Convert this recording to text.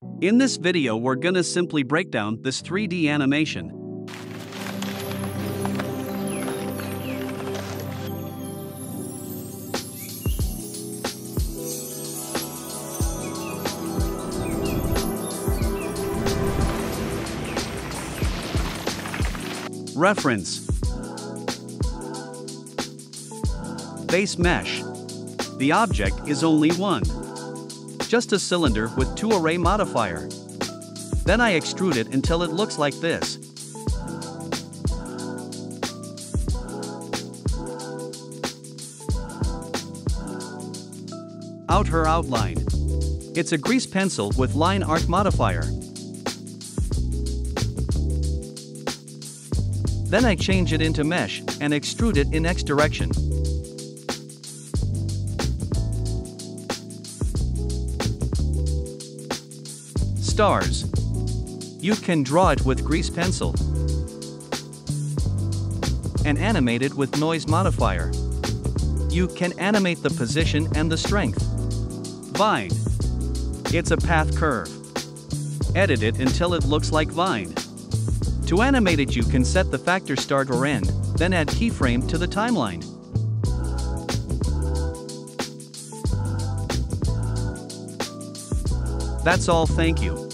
In this video we're gonna simply break down this 3D animation. Reference: Base mesh. The object is only one. Just a cylinder with 2 array modifier. Then I extrude it until it looks like this. Outher outline. It's a grease pencil with line art modifier. Then I change it into mesh and extrude it in X direction. Stars. You can draw it with grease pencil and animate it with noise modifier. You can animate the position and the strength. Vine. It's a path curve. Edit it until it looks like vine. To animate it you can set the factor start or end, then add keyframe to the timeline. That's all, thank you.